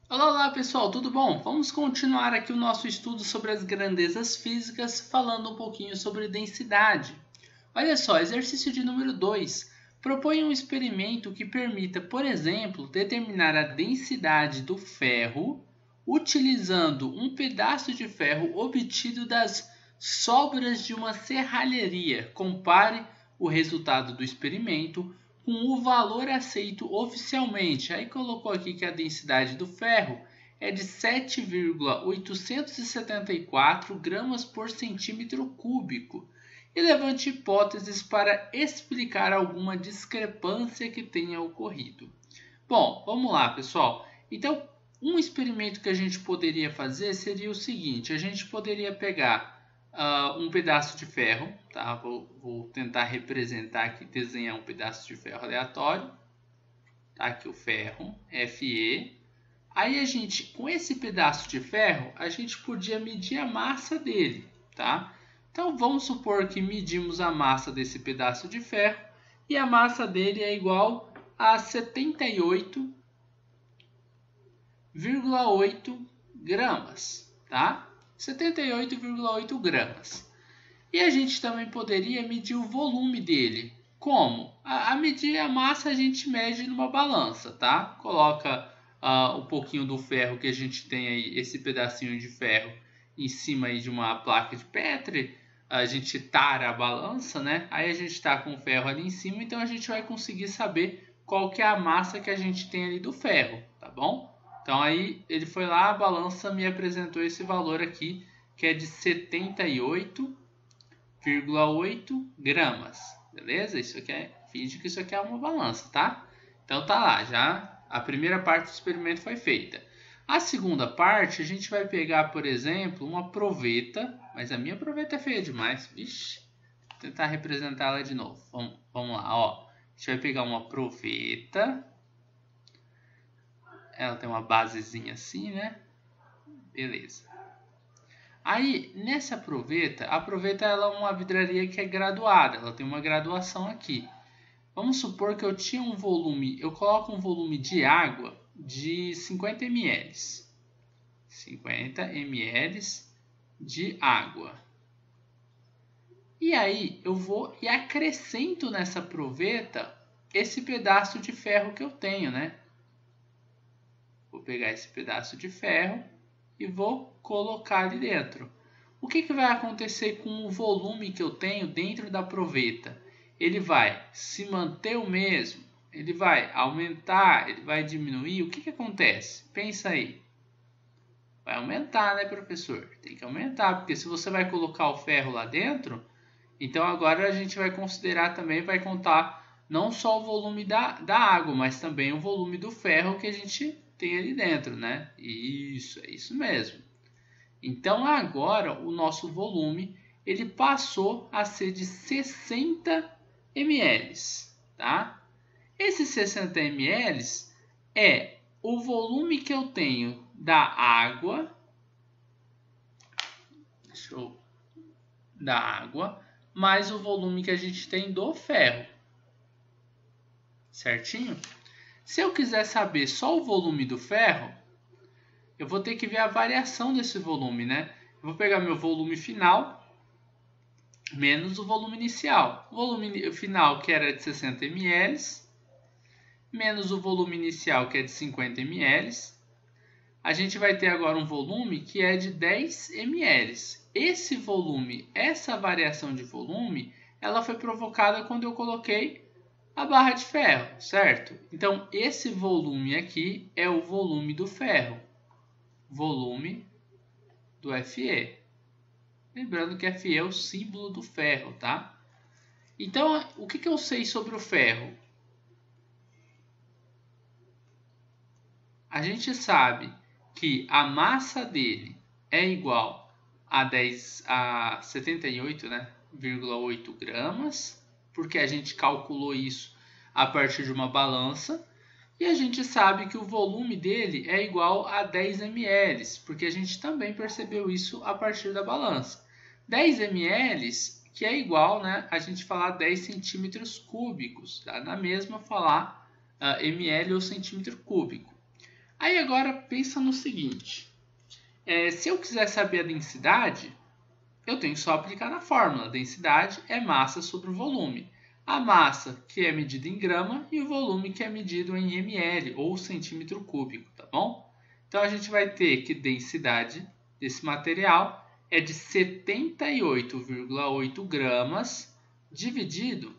Olá, olá pessoal, tudo bom? Vamos continuar aqui o nosso estudo sobre as grandezas físicas, falando um pouquinho sobre densidade. Olha só, exercício de número 2. Propõe um experimento que permita, por exemplo, determinar a densidade do ferro utilizando um pedaço de ferro obtido das sobras de uma serralheria. Compare o resultado do experimento com o valor aceito oficialmente. Aí colocou aqui que a densidade do ferro é de 7,874 gramas por centímetro cúbico e levante hipóteses para explicar alguma discrepância que tenha ocorrido. Bom, vamos lá, pessoal. Então, um experimento que a gente poderia fazer seria o seguinte: a gente poderia pegar um pedaço de ferro, tá? Vou tentar representar aqui, desenhar um pedaço de ferro aleatório, tá? Aqui o ferro, Fe. Aí a gente, com esse pedaço de ferro, a gente podia medir a massa dele, tá? Então vamos supor que medimos a massa desse pedaço de ferro e a massa dele é igual a 78,8 gramas, tá? 78,8 gramas. E a gente também poderia medir o volume dele. Como? A medir a massa a gente mede numa balança, tá? Coloca um pouquinho do ferro que a gente tem aí, esse pedacinho de ferro, em cima aí de uma placa de Petri. A gente tara a balança, né? Aí a gente está com o ferro ali em cima, então a gente vai conseguir saber qual que é a massa que a gente tem ali do ferro, tá bom? Então aí ele foi lá, a balança me apresentou esse valor aqui, que é de 78,8 gramas, beleza? Isso aqui finge que isso aqui é uma balança, tá? Então tá lá, já a primeira parte do experimento foi feita. A segunda parte, a gente vai pegar, por exemplo, uma proveta, mas a minha proveta é feia demais, vixe. Vou tentar representá-la de novo. Vamos lá, ó. A gente vai pegar uma proveta. Ela tem uma basezinha assim, né? Beleza. Aí, nessa proveta, a proveta ela é uma vidraria que é graduada, ela tem uma graduação aqui. Vamos supor que eu tinha um volume, eu coloco um volume de água de 50 ml. 50 ml de água. E aí, eu vou e acrescento nessa proveta esse pedaço de ferro que eu tenho, né? Vou pegar esse pedaço de ferro e vou colocar ali dentro. O que vai acontecer com o volume que eu tenho dentro da proveta? Ele vai se manter o mesmo? Ele vai aumentar? Ele vai diminuir? O que acontece? Pensa aí. Vai aumentar, né, professor? Tem que aumentar, porque se você vai colocar o ferro lá dentro, então agora a gente vai considerar também, vai contar não só o volume da água, mas também o volume do ferro que a gente tem ali dentro, né? Isso, é isso mesmo. Então agora o nosso volume ele passou a ser de 60 ml, tá? Esses 60 ml é o volume que eu tenho da água, mais o volume que a gente tem do ferro, certinho? Se eu quiser saber só o volume do ferro, eu vou ter que ver a variação desse volume, né? Eu vou pegar meu volume final menos o volume inicial. O volume final, que era de 60 ml, menos o volume inicial, que é de 50 ml. A gente vai ter agora um volume que é de 10 ml. Esse volume, essa variação de volume, ela foi provocada quando eu coloquei a barra de ferro, certo? Então, esse volume aqui é o volume do ferro. Volume do Fe. Lembrando que Fe é o símbolo do ferro, tá? Então, o que eu sei sobre o ferro? A gente sabe que a massa dele é igual a 78, né, 0,8 gramas, porque a gente calculou isso a partir de uma balança. E a gente sabe que o volume dele é igual a 10 ml, porque a gente também percebeu isso a partir da balança. 10 ml, que é igual, né, a gente falar 10 centímetros cúbicos, tá? Na mesma falar ml ou centímetro cúbico. Aí agora pensa no seguinte, se eu quiser saber a densidade, eu tenho que só aplicar na fórmula. A densidade é massa sobre o volume. A massa que é medida em grama e o volume que é medido em ml ou centímetro cúbico, tá bom? Então a gente vai ter que densidade desse material é de 78,8 gramas dividido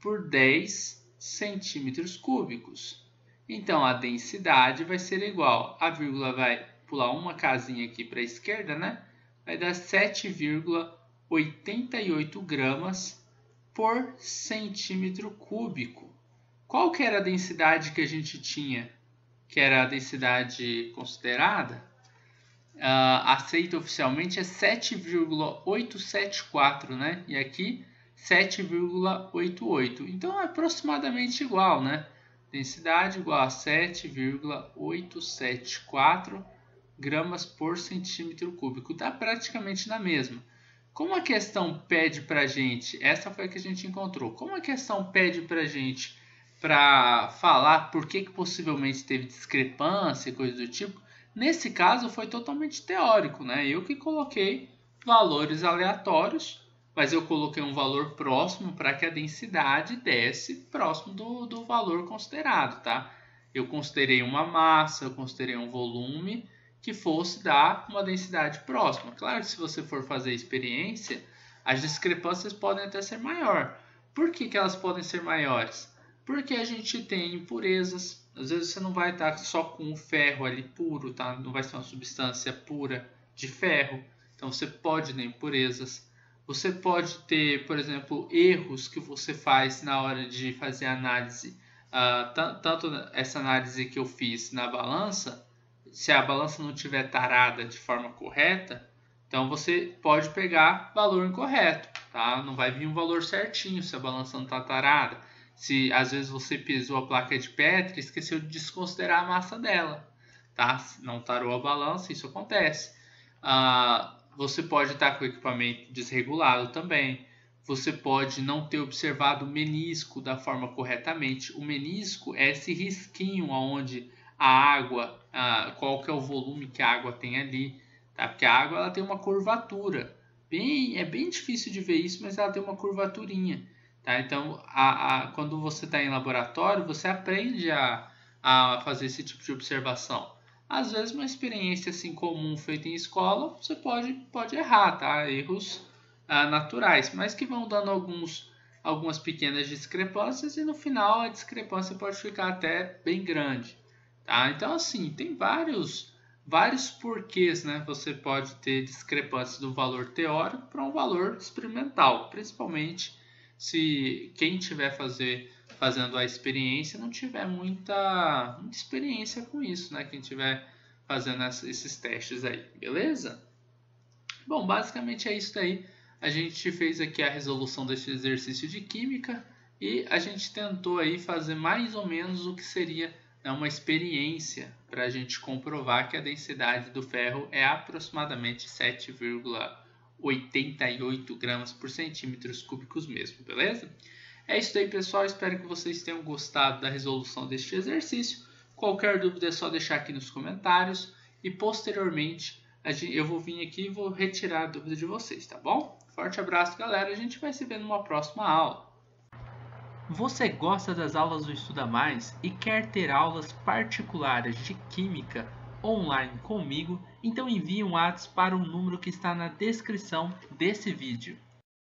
por 10 centímetros cúbicos. Então a densidade vai ser igual, a vírgula vai pular uma casinha aqui para a esquerda, né? Vai dar 7,88 gramas por centímetro cúbico. Qual que era a densidade que a gente tinha? Que era a densidade considerada? Aceita oficialmente é 7,874, né? E aqui 7,88. Então é aproximadamente igual, né? Densidade igual a 7,874 gramas por centímetro cúbico. Está praticamente na mesma. Como a questão pede para a gente, essa foi a que a gente encontrou. Como a questão pede para a gente para falar por que possivelmente teve discrepância e coisa do tipo, nesse caso foi totalmente teórico, né? Eu que coloquei valores aleatórios, mas eu coloquei um valor próximo para que a densidade desse próximo do valor considerado, tá? Eu considerei uma massa, eu considerei um volume que fosse dar uma densidade próxima. Claro que se você for fazer experiência, as discrepâncias podem até ser maior. Por que elas podem ser maiores? Porque a gente tem impurezas. Às vezes você não vai estar só com o ferro ali puro, tá? Não vai ser uma substância pura de ferro. Então você pode ter impurezas. Você pode ter, por exemplo, erros que você faz na hora de fazer a análise. Tanto essa análise que eu fiz na balança, se a balança não estiver tarada de forma correta, então você pode pegar valor incorreto, tá? Não vai vir um valor certinho se a balança não está tarada. Se às vezes você pesou a placa de Petri e esqueceu de desconsiderar a massa dela, tá? Não tarou a balança, isso acontece. Você pode estar com o equipamento desregulado também. Você pode não ter observado o menisco da forma corretamente. O menisco é esse risquinho onde a água, qual que é o volume que a água tem ali, tá? Porque a água ela tem uma curvatura, é bem difícil de ver isso, mas ela tem uma curvaturinha, tá? Então, quando você está em laboratório, você aprende a fazer esse tipo de observação. Às vezes, uma experiência assim comum feita em escola, você pode errar, tá? Erros naturais, mas que vão dando algumas pequenas discrepâncias e no final a discrepância pode ficar até bem grande. Tá? Então, assim, tem vários porquês, né? Você pode ter discrepância do valor teórico para um valor experimental, principalmente se quem estiver fazendo a experiência não tiver muita experiência com isso, né? Quem estiver fazendo esses testes aí, beleza? Bom, basicamente é isso daí. A gente fez aqui a resolução desse exercício de química e a gente tentou aí fazer mais ou menos o que seria uma experiência para a gente comprovar que a densidade do ferro é aproximadamente 7,88 gramas por centímetros cúbicos mesmo, beleza? É isso aí, pessoal. Espero que vocês tenham gostado da resolução deste exercício. Qualquer dúvida é só deixar aqui nos comentários e posteriormente eu vou vir aqui e vou retirar a dúvida de vocês, tá bom? Forte abraço, galera. A gente vai se ver numa próxima aula. Você gosta das aulas do Estuda Mais e quer ter aulas particulares de Química online comigo? Então envie um WhatsApp para o número que está na descrição desse vídeo.